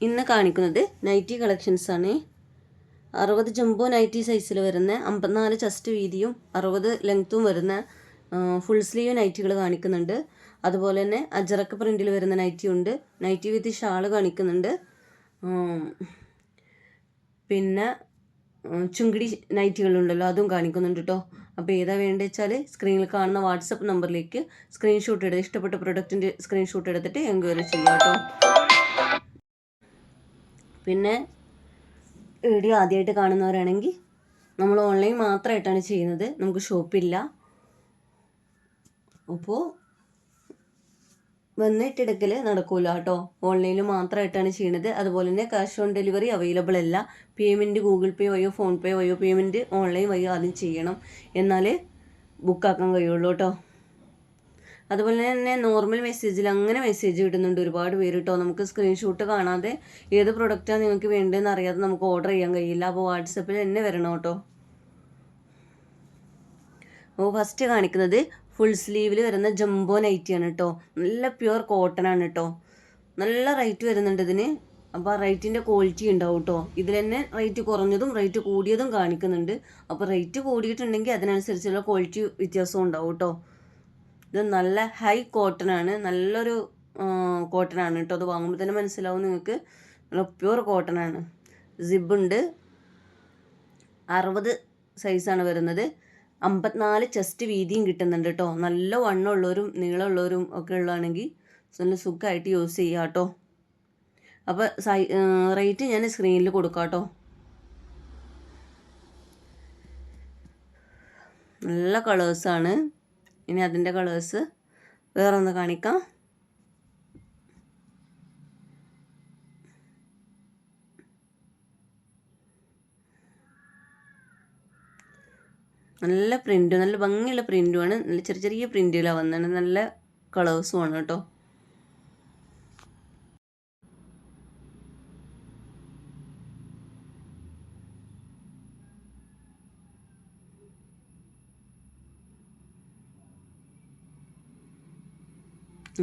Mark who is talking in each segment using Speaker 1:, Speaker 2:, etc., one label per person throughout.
Speaker 1: ഇന്ന് കാണിക്കുന്നത് nightie collections ആണ്. 60 ജംബോ നൈറ്റി സൈസിൽ വരുന്ന 54 ചെസ്റ്റ് വീതിയും 60 ലെങ്ത്തും വരുന്ന ഫുൾ സ്ലീവ് നൈറ്റികൾ കാണിക്കുന്നുണ്ട്. അതുപോലെ തന്നെ അജറക്ക് പ്രിന്റിൽ വരുന്ന നൈറ്റി ഉണ്ട്. നൈറ്റി വിത്ത് ഷാൾ കാണിക്കുന്നുണ്ട്. പിന്നെ ചുങ്കിടി നൈറ്റികളുണ്ടല്ലോ, അതും കാണിക്കുന്നുണ്ട് കേട്ടോ. അപ്പോൾ ഏതാ വേണ്ടത് വെച്ചാൽ സ്ക്രീനിൽ കാണുന്ന വാട്സപ്പ് നമ്പറിലേക്ക് സ്ക്രീൻഷോട്ട് എടുത്ത് ഇഷ്ടപ്പെട്ട പ്രൊഡക്റ്റിൻ്റെ സ്ക്രീൻഷോട്ട് എടുത്തിട്ട് എൻക്വയറി ചെയ്യാം കേട്ടോ. പിന്നെ വീഡിയോ ആദ്യമായിട്ട് കാണുന്നവരാണെങ്കിൽ നമ്മൾ ഓൺലൈൻ മാത്രമായിട്ടാണ് ചെയ്യുന്നത്, നമുക്ക് ഷോപ്പില്ല. അപ്പോൾ വന്നിട്ടെടുക്കൽ നടക്കില്ല കേട്ടോ, ഓൺലൈനിൽ മാത്രമായിട്ടാണ് ചെയ്യുന്നത്. അതുപോലെ തന്നെ ക്യാഷ് ഓൺ ഡെലിവറി അവൈലബിൾ അല്ല. പേയ്മെൻറ്റ് ഗൂഗിൾ പേ വഴിയോ ഫോൺ പേ വഴിയോ പേയ്മെൻറ്റ് ഓൺലൈൻ വഴിയോ ആദ്യം ചെയ്യണം, എന്നാലേ ബുക്കാക്കാൻ കഴിയുള്ളൂ കേട്ടോ. അതുപോലെ തന്നെ നോർമൽ മെസ്സേജിൽ അങ്ങനെ മെസ്സേജ് ഇടുന്നുണ്ട് ഒരുപാട് പേര് കേട്ടോ. നമുക്ക് സ്ക്രീൻഷോട്ട് കാണാതെ ഏത് പ്രൊഡക്റ്റാണ് നിങ്ങൾക്ക് വേണ്ടതെന്ന് അറിയാതെ നമുക്ക് ഓർഡർ ചെയ്യാൻ കഴിയില്ല. അപ്പോൾ വാട്സപ്പിൽ തന്നെ വരണം കേട്ടോ. അപ്പോൾ ഫസ്റ്റ് കാണിക്കുന്നത് ഫുൾ സ്ലീവിൽ വരുന്ന ജംബോ നൈറ്റിയാണ് കേട്ടോ. നല്ല പ്യുവർ കോട്ടൺ ആണ് കേട്ടോ. നല്ല റേറ്റ് വരുന്നുണ്ട് ഇതിന്. അപ്പോൾ റേറ്റിൻ്റെ ക്വാളിറ്റി ഉണ്ടാവും കേട്ടോ. ഇതിൽ തന്നെ റേറ്റ് കുറഞ്ഞതും റേറ്റ് കൂടിയതും കാണിക്കുന്നുണ്ട്. അപ്പോൾ റേറ്റ് കൂടിയിട്ടുണ്ടെങ്കിൽ അതിനനുസരിച്ചുള്ള ക്വാളിറ്റി വ്യത്യാസവും ഉണ്ടാവും കേട്ടോ. ഇത് നല്ല ഹൈ കോട്ടൺ ആണ്, നല്ലൊരു കോട്ടൺ ആണ് കേട്ടോ. അത് വാങ്ങുമ്പോൾ തന്നെ മനസ്സിലാവും നിങ്ങൾക്ക്, നല്ല പ്യുവർ കോട്ടൺ ആണ്. സിബുണ്ട്, 60 സൈസാണ് വരുന്നത്. 54 ചെസ്റ്റ് വീതിയും കിട്ടുന്നുണ്ട് കേട്ടോ. നല്ല വണ്ണമുള്ളവരും നീളമുള്ളവരും ഒക്കെ ഉള്ളതാണെങ്കിൽ നല്ല സുഖമായിട്ട് യൂസ് ചെയ്യാം കേട്ടോ. അപ്പോൾ റേറ്റ് ഞാൻ സ്ക്രീനിൽ കൊടുക്കാം കേട്ടോ. നല്ല കളേഴ്സാണ്. ഇനി അതിൻ്റെ കളേഴ്സ് വേറെ ഒന്ന് കാണിക്കാം. നല്ല പ്രിൻറ്റ്, നല്ല ഭംഗിയുള്ള പ്രിൻറ്റുമാണ്. നല്ല ചെറിയ ചെറിയ പ്രിൻറ്റുകളാണ് വന്നത്. നല്ല കളേഴ്സുമാണ് കേട്ടോ.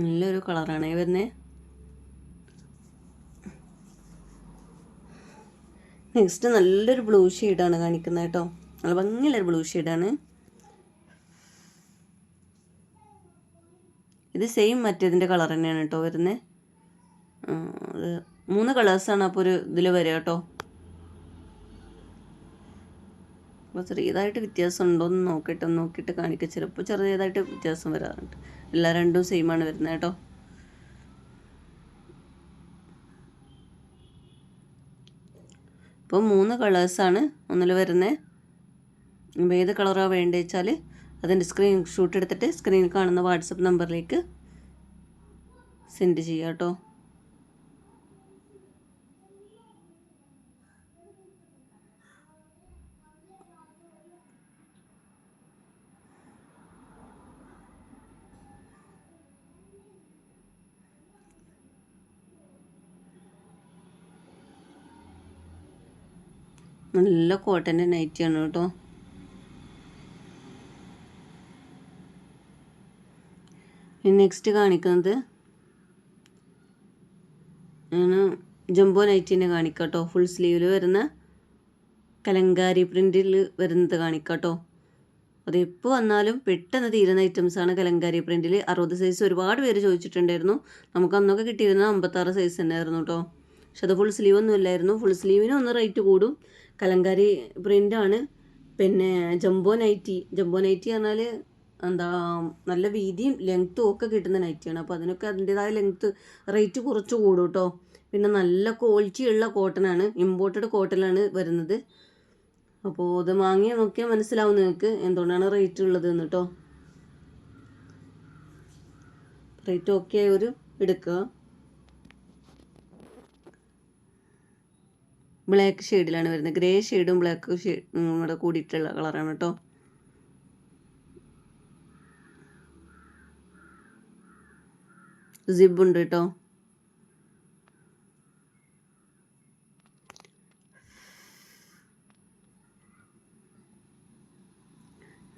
Speaker 1: നല്ലൊരു കളറാണ് വരുന്നത്. നെക്സ്റ്റ് നല്ലൊരു ബ്ലൂ ഷെയ്ഡാണ് കാണിക്കുന്നത് കേട്ടോ. നല്ല ഭംഗിയുള്ളൊരു ബ്ലൂ ഷെയ്ഡാണ്. ഇത് സെയിം മറ്റേതിൻ്റെ കളർ തന്നെയാണ് കേട്ടോ വരുന്നത്. അത് 3 കളേഴ്സാണ് അപ്പോൾ ഒരു ഇതിൽ വരിക കേട്ടോ. അപ്പോൾ ചെറിയതായിട്ട് വ്യത്യാസം ഉണ്ടോയെന്ന് നോക്കിയിട്ട് കാണിക്കുക. ചിലപ്പോൾ ചെറിയതായിട്ട് വ്യത്യാസം വരാറുണ്ട്. രണ്ടും സെയിമാണ് വരുന്നത് കേട്ടോ. ഇപ്പോൾ 3 കളേഴ്സാണ് ഒന്നിൽ വരുന്നത്. അപ്പോൾ ഏത് കളറാണ് വേണ്ടത് വെച്ചാൽ അതിൻ്റെ സ്ക്രീൻഷോട്ട് എടുത്തിട്ട് സ്ക്രീനിൽ കാണുന്ന വാട്സപ്പ് നമ്പറിലേക്ക് സെൻഡ് ചെയ്യാം കേട്ടോ. നല്ല കോട്ടൻ്റെ നൈറ്റിയാണ് കേട്ടോ. നെക്സ്റ്റ് കാണിക്കുന്നത് ജംബോ നൈറ്റിനെ കാണിക്കാം കേട്ടോ. ഫുൾ സ്ലീവിൽ വരുന്ന കലങ്കാരി പ്രിൻറ്റിൽ വരുന്നത് കാണിക്കാം കേട്ടോ. അത് എപ്പോൾ വന്നാലും പെട്ടെന്ന് തീരുന്ന ഐറ്റംസാണ് കലങ്കാരി പ്രിൻറ്റിൽ. 60 സൈസ് ഒരുപാട് പേര് ചോദിച്ചിട്ടുണ്ടായിരുന്നു. നമുക്ക് അന്നൊക്കെ കിട്ടിയിരുന്നത് 56 സൈസ് തന്നെയായിരുന്നു കേട്ടോ. പക്ഷെ അത് ഫുൾ സ്ലീവ് ഒന്നും ഇല്ലായിരുന്നു. ഫുൾ സ്ലീവിന് ഒന്ന് റേറ്റ് കൂടും. കലങ്കാരി പ്രിൻ്റാണ്. പിന്നെ ജംബോ നൈറ്റി പറഞ്ഞാൽ എന്താ നല്ല വീതിയും ലെങ്ത്തും ഒക്കെ കിട്ടുന്ന നൈറ്റിയാണ്. അപ്പോൾ അതിനൊക്കെ അതിൻ്റേതായ ലെങ്ത്ത് റേറ്റ് കുറച്ച് കൂടും കേട്ടോ. പിന്നെ നല്ല ക്വാളിറ്റി ഉള്ള കോട്ടനാണ്, ഇമ്പോർട്ടഡ് കോട്ടനാണ് വരുന്നത്. അപ്പോൾ അത് വാങ്ങി നോക്കിയാൽ മനസ്സിലാവും നിങ്ങൾക്ക് എന്തുകൊണ്ടാണ് റേറ്റ് ഉള്ളത് എന്ന് കേട്ടോ. റേറ്റ് ഓക്കെ ഒരു എടുക്കുക. ബ്ലാക്ക് ഷെയ്ഡിലാണ് വരുന്നത്. ഗ്രേ ഷെയ്ഡും ബ്ലാക്ക് ഷെയ്ഡും കൂടെ കൂടിയിട്ടുള്ള കളറാണ് കേട്ടോ. സിബുണ്ട് കേട്ടോ.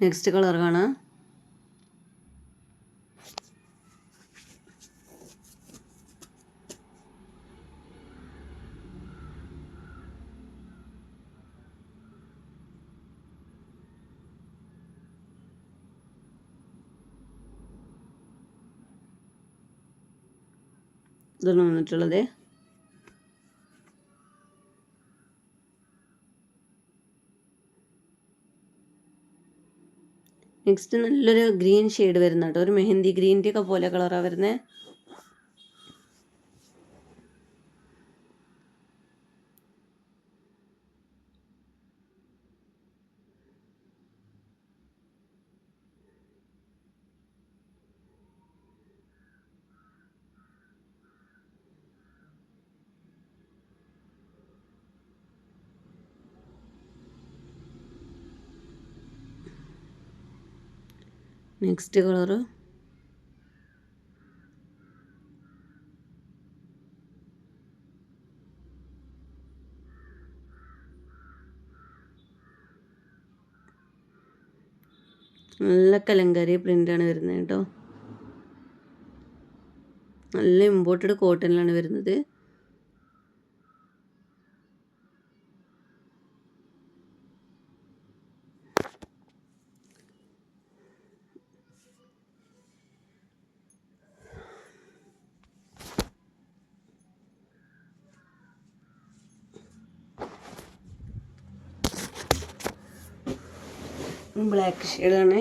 Speaker 1: നെക്സ്റ്റ് കളർ കാണാം. ഇതാണ് വന്നിട്ടുള്ളത്. നെക്സ്റ്റ് നല്ലൊരു ഗ്രീൻ ഷെയ്ഡ് വരുന്ന കേട്ടോ, ഒരു മെഹന്തി ഗ്രീൻ്റെ ഒക്കെ പോലെ കളറാണ് വരുന്നത്. നെക്സ്റ്റ് കളറ് നല്ല കലങ്കാരി പ്രിൻ്റാണ് വരുന്നത് കേട്ടോ. നല്ല ഇമ്പോർട്ടഡ് കോട്ടണിലാണ് വരുന്നത്. ബ്ലാക്ക് ഷെയ്ഡാണ്.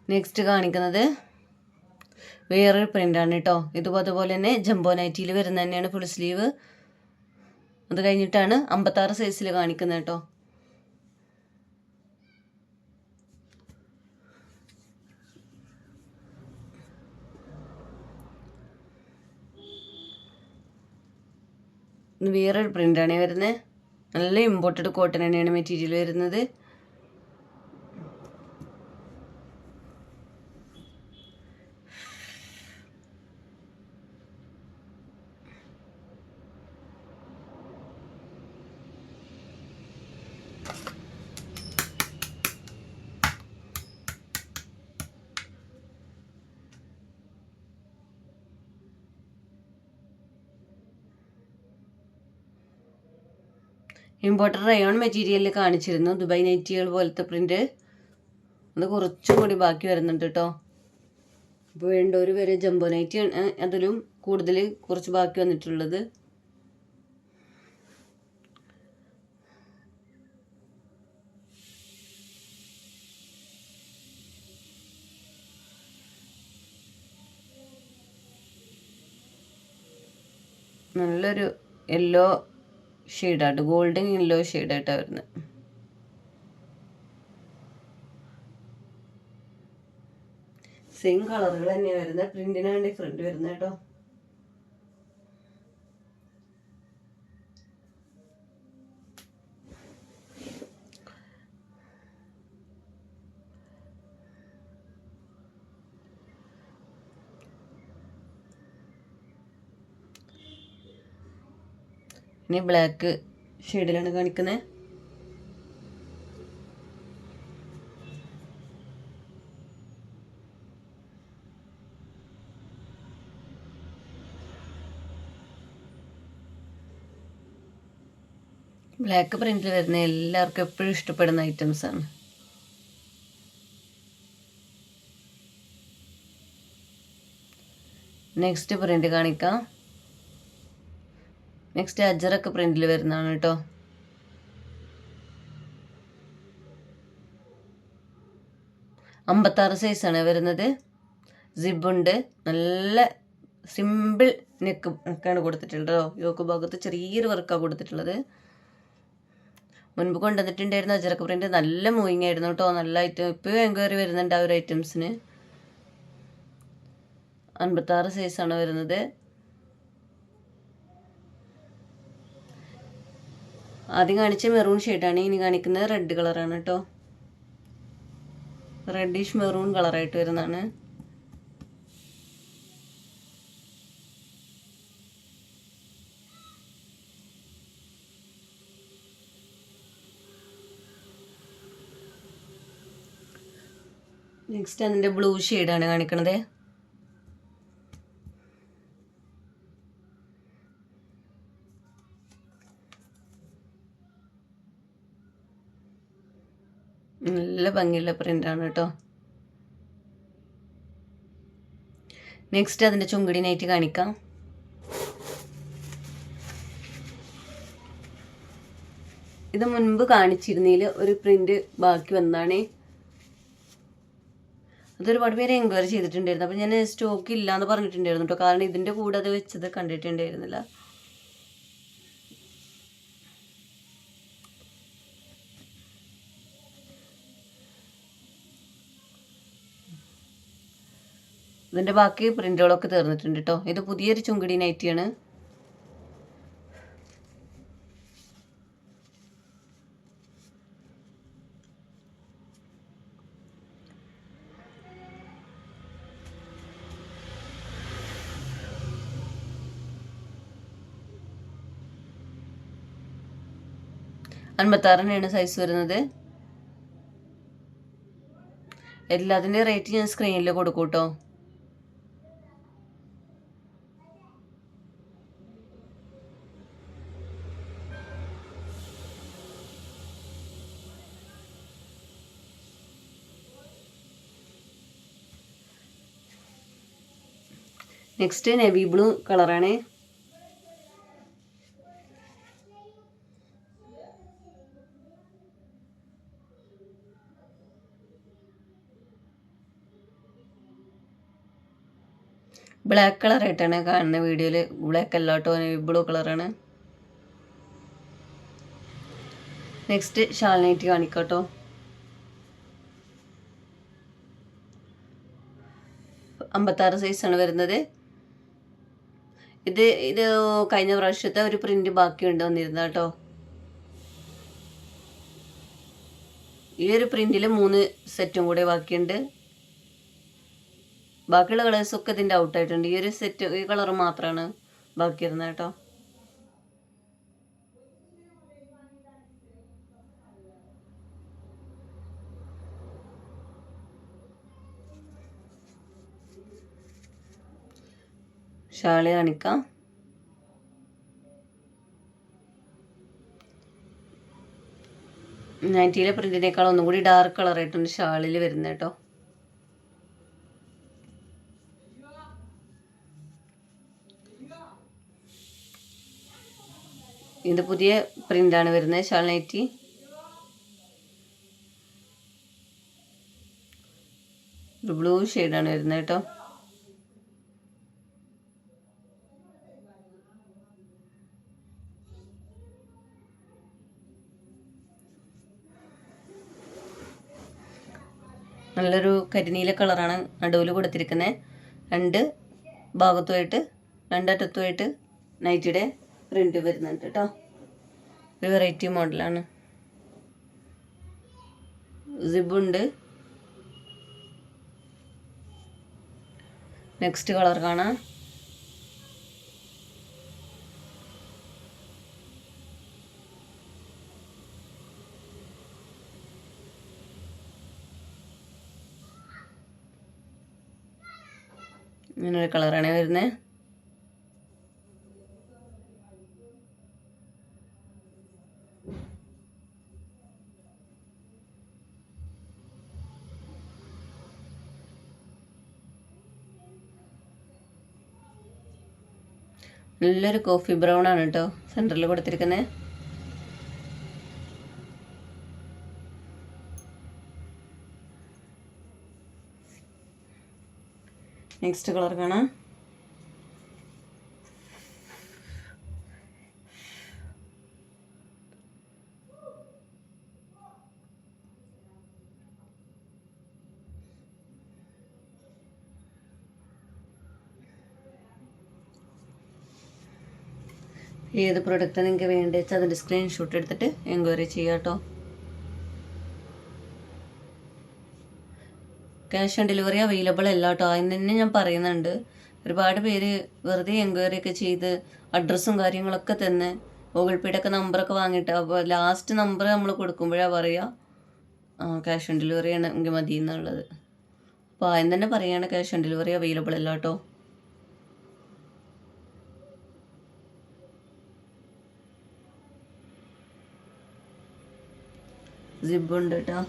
Speaker 1: നെക്സ്റ്റ് കാണിക്കുന്നത് വേറൊരു പ്രിൻ്റാണ് കേട്ടോ. ഇതും അതുപോലെ തന്നെ ജംബോ നൈറ്റിയിൽ വരുന്ന തന്നെയാണ് ഫുൾ സ്ലീവ്. അത് കഴിഞ്ഞിട്ടാണ് 56 സൈസിൽ കാണിക്കുന്നത് കേട്ടോ. വേറൊരു പ്രിൻ്റാണ് വരുന്നത്. നല്ല ഇമ്പോർട്ടഡ് കോട്ടൺ തന്നെയാണ് മെറ്റീരിയൽ വരുന്നത്. ഇമ്പോർട്ടഡ് റയോൺ മെറ്റീരിയലിൽ കാണിച്ചിരുന്നു ദുബായ് നൈറ്റികൾ പോലത്തെ പ്രിൻ്റ്. അത് കുറച്ചും കൂടി ബാക്കി വരുന്നുണ്ട് കേട്ടോ. ഇപ്പോൾ വേണ്ടവർ വരെ ജംബോ നൈറ്റി അതിലും കൂടുതൽ കുറച്ച് ബാക്കി വന്നിട്ടുള്ളത്. നല്ലൊരു യെല്ലോ ഷെയ്ഡായിട്ട്, ഗോൾഡൻ യെല്ലോ ഷെയ്ഡായിട്ടാണ് വരുന്നത്. സെയിം കളറുകൾ തന്നെയാണ് വരുന്നത്. പ്രിന്റിനാണ് ഡിഫറെന്റ് വരുന്നത് കേട്ടോ. ഇനി ബ്ലാക്ക് ഷെയ്ഡിലാണ് കാണിക്കുന്നത്. ബ്ലാക്ക് പ്രിന്റിൽ വരുന്ന എല്ലാവർക്കും എപ്പോഴും ഇഷ്ടപ്പെടുന്ന ഐറ്റംസ് ആണ്. നെക്സ്റ്റ് പ്രിന്റ് കാണിക്കാം. നെക്സ്റ്റ് അജറക്ക് പ്രിന്റിൽ വരുന്നതാണ് കേട്ടോ. അമ്പത്താറ് സൈസാണ് വരുന്നത്. സിബുണ്ട്. നല്ല സിമ്പിൾ നെക്കാണ് കൊടുത്തിട്ടുള്ളത് കേട്ടോ. യോക്ക് ഭാഗത്ത് ചെറിയൊരു വർക്കാണ് കൊടുത്തിട്ടുള്ളത്. മുൻപ് കൊണ്ടുവന്നിട്ടുണ്ടായിരുന്ന അജറക്ക് പ്രിന്റ് നല്ല മൂവിങ് ആയിരുന്നു കേട്ടോ. നല്ല ഐറ്റം ഇപ്പോൾ എൻക്വയറി വരുന്നുണ്ട് ആ ഒരു ഐറ്റംസിന്. 56 സൈസാണ് വരുന്നത്. ആദ്യം കാണിച്ച മെറൂൺ ഷെയ്ഡാണ്. ഇനി കാണിക്കുന്നത് റെഡ് കളറാണ് കേട്ടോ. റെഡിഷ് മെറൂൺ കളറായിട്ട് വരുന്നതാണ്. നെക്സ്റ്റ് അതിൻ്റെ ബ്ലൂ ഷെയ്ഡാണ് കാണിക്കണത്. നല്ല ഭംഗിയുള്ള പ്രിൻ്റാണ് കേട്ടോ. നെക്സ്റ്റ് അതിൻ്റെ ചുങ്കിടി നൈറ്റി കാണിക്കാം. ഇത് മുൻപ് കാണിച്ചിരുന്നതിൽ ഒരു പ്രിൻ്റ് ബാക്കി വന്നാണേ. അതൊരുപാട് പേര് എൻക്വയറി ചെയ്തിട്ടുണ്ടായിരുന്നു. അപ്പോൾ ഞാൻ സ്റ്റോക്ക് ഇല്ലയെന്ന് പറഞ്ഞിട്ടുണ്ടായിരുന്നു കേട്ടോ. കാരണം ഇതിൻ്റെ കൂടെ അത് വെച്ചത് കണ്ടിട്ടുണ്ടായിരുന്നില്ല. ഇതിൻ്റെ ബാക്കി പ്രിൻ്റുകളൊക്കെ തീർന്നിട്ടുണ്ട് കേട്ടോ. ഇത് പുതിയൊരു ചുങ്കിടി നൈറ്റിയാണ്. അൻപത്താറിനാണ് സൈസ് വരുന്നത്. എല്ലാത്തിൻ്റെ റേറ്റ് ഞാൻ സ്ക്രീനിൽ കൊടുക്കും കേട്ടോ. നെക്സ്റ്റ് നേവി ബ്ലൂ കളറാണ്. ബ്ലാക്ക് കളറായിട്ടാണ് കാണുന്ന വീഡിയോയിൽ. ബ്ലാക്ക് അല്ല കേട്ടോ, നേവി ബ്ലൂ കളറാണ്. നെക്സ്റ്റ് ഷാൾ നൈറ്റി കാണിക്കാട്ടോ. അമ്പത്താറ് സൈസാണ് വരുന്നത്. ഇത് കഴിഞ്ഞ പ്രാവശ്യത്തെ ഒരു പ്രിന്റ് ബാക്കിയുണ്ട് വന്നിരുന്ന കേട്ടോ. ഈ ഒരു പ്രിന്റിൽ 3 സെറ്റും കൂടെ ബാക്കിയുണ്ട്. ബാക്കിയുള്ള കളേഴ്സൊക്കെ ഇതിൻ്റെ ഔട്ടായിട്ടുണ്ട്. ഈ ഒരു സെറ്റ്, ഈ കളർ മാത്രമാണ് ബാക്കി വരുന്നത് കേട്ടോ. ഷാളി കാണിക്കാം. നൈറ്റിയിലെ പ്രിന്റിനേക്കാൾ ഒന്നും കൂടി ഡാർക്ക് കളറായിട്ടുണ്ട് ഷാളിൽ വരുന്നത് കേട്ടോ. ഇത് പുതിയ പ്രിന്റാണ് വരുന്നത് ഷാൾ നൈറ്റി. ഒരു ബ്ലൂ ഷെയ്ഡാണ് വരുന്നത് കേട്ടോ. നല്ലൊരു കരിനീല കളറാണ് നടുവിൽ കൊടുത്തിരിക്കുന്നത്. 2 ഭാഗത്തുമായിട്ട് 2 അറ്റത്തുമായിട്ട് നൈറ്റിയുടെ പ്രിന്റ് വരുന്നുണ്ട് കേട്ടോ. ഒരു വെറൈറ്റി മോഡലാണ്. സിബുണ്ട്. നെക്സ്റ്റ് കളർ കാണാം. ഇങ്ങനൊരു കളറാണ് വരുന്നത്. നല്ലൊരു കോഫി ബ്രൗൺ ആണ് കേട്ടോ സെൻറ്ററിൽ കൊടുത്തിരിക്കുന്നത്. നെക്സ്റ്റ് കളർ കാണാം. ഏത് പ്രൊഡക്റ്റാണ് നിങ്ങൾക്ക് വേണ്ടത് വെച്ചാൽ അതിൻ്റെ സ്ക്രീൻഷോട്ട് എടുത്തിട്ട് എൻക്വയറി ചെയ്യാം കേട്ടോ. ക്യാഷ് ഓൺ ഡെലിവറി അവൈലബിൾ അല്ല കേട്ടോ. അതിന് തന്നെ ഞാൻ പറയുന്നുണ്ട്. ഒരുപാട് പേര് വെറുതെ എൻക്വയറി ഒക്കെ ചെയ്ത് അഡ്രസ്സും കാര്യങ്ങളൊക്കെ തന്നെ ഗൂഗിൾ പേയുടെ ഒക്കെ നമ്പറൊക്കെ വാങ്ങിയിട്ട് അപ്പോൾ ലാസ്റ്റ് നമ്പർ നമ്മൾ കൊടുക്കുമ്പോഴാണ് പറയുക ക്യാഷ് ഓൺ ഡെലിവറി ആണെങ്കിൽ മതി എന്നുള്ളത്. അപ്പോൾ ആദ്യം തന്നെ പറയുകയാണ് ക്യാഷ് ഓൺ ഡെലിവറി അവൈലബിൾ അല്ല കേട്ടോ. സിബുണ്ട് കേട്ടോ.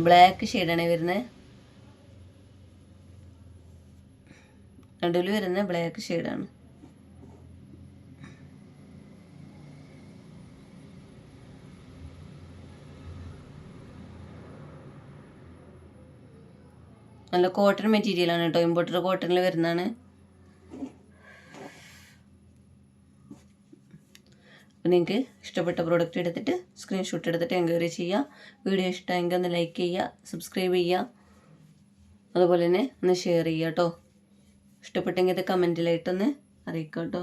Speaker 1: ബ്ലാക്ക് ഷെയ്ഡാണ് വരുന്നത്. നടുവിൽ വരുന്ന ബ്ലാക്ക് ഷെയ്ഡാണ്. നല്ല കോട്ടൺ മെറ്റീരിയലാണ് കേട്ടോ, ഇമ്പോർട്ടഡ് കോട്ടണിൽ വരുന്നതാണ്. അപ്പോൾ നിങ്ങൾക്ക് ഇഷ്ടപ്പെട്ട പ്രോഡക്റ്റ് എടുത്തിട്ട് സ്ക്രീൻഷോട്ട് എടുത്തിട്ട് എൻക്വയറി ചെയ്യുക. വീഡിയോ ഇഷ്ടമായെങ്കിൽ ഒന്ന് ലൈക്ക് ചെയ്യുക, സബ്സ്ക്രൈബ് ചെയ്യുക, അതുപോലെ തന്നെ ഒന്ന് ഷെയർ ചെയ്യുക കേട്ടോ. ഇഷ്ടപ്പെട്ടെങ്കിൽ ഇത് കമൻറ്റിലായിട്ടൊന്ന് അറിയിക്കാം കേട്ടോ.